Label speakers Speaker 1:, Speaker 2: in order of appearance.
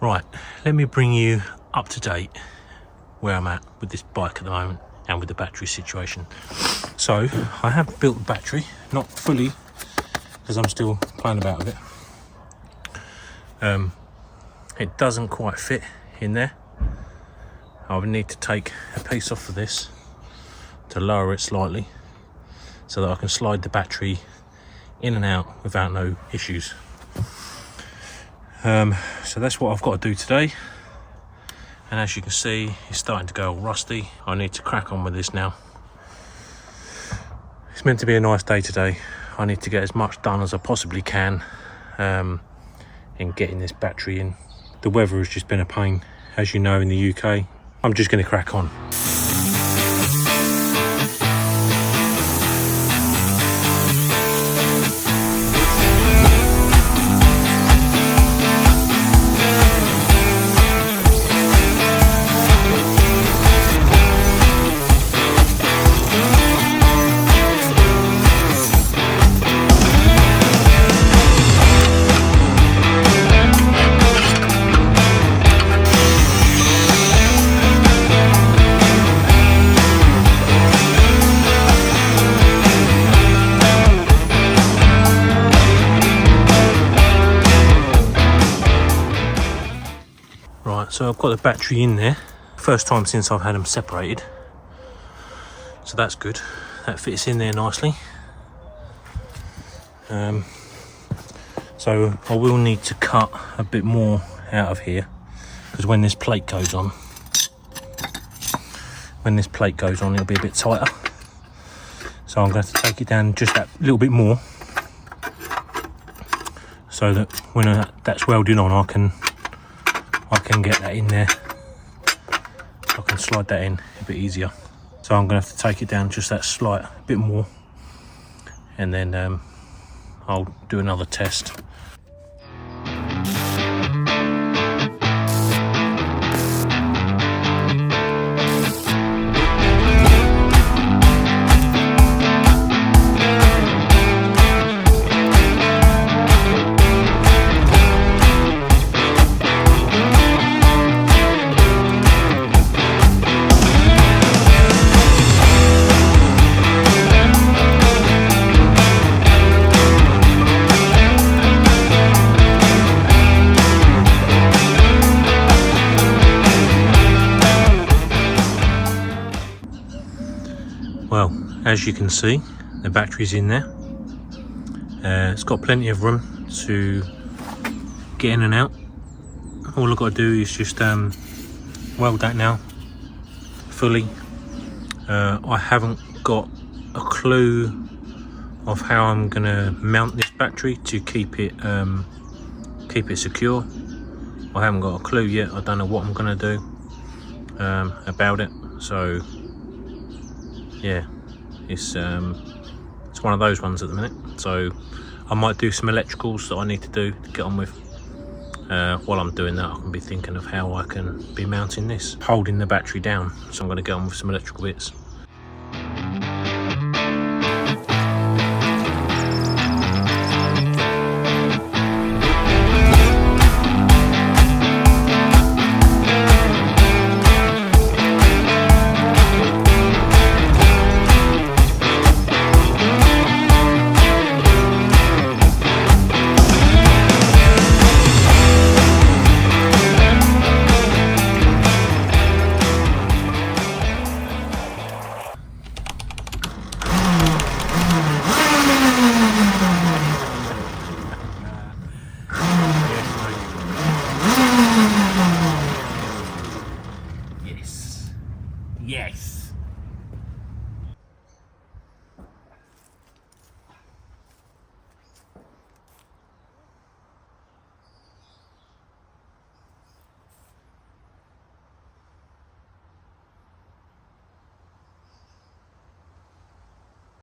Speaker 1: Right, let me bring you up to date where I'm at with this bike at the moment and with the battery situation. So I have built the battery, not fully because I'm still playing about with it. It doesn't quite fit in there. I would need to take a piece off of this to lower it slightly so that I can slide the battery in and out without no issues. So that's what I've got to do today, and as you can see, it's starting to go all rusty. I need to crack on with this now. It's meant to be a nice day today. I need to get as much done as I possibly can in getting this battery in. The weather has just been a pain, as you know, in the UK. I'm just going to crack on. So I've got the battery in there, first time since I've had them separated, so that's good. That fits in there nicely. So I will need to cut a bit more out of here, because when this plate goes on, it'll be a bit tighter. So I'm going to have to take it down just that little bit more, so that when that's welded on, I can get that in there. I can slide that in a bit easier. So I'm going to have to take it down just that slight bit more, and then I'll do another test. Well, as you can see, the battery's in there. It's got plenty of room to get in and out. All I've got to do is just weld that now fully. I haven't got a clue of how I'm going to mount this battery to keep it secure. I haven't got a clue yet. I don't know what I'm going to do about it. So yeah, it's one of those ones at the minute. So I might do some electricals that I need to do to get on with. While I'm doing that, I can be thinking of how I can be mounting this, holding the battery down. So I'm going to get on with some electrical bits.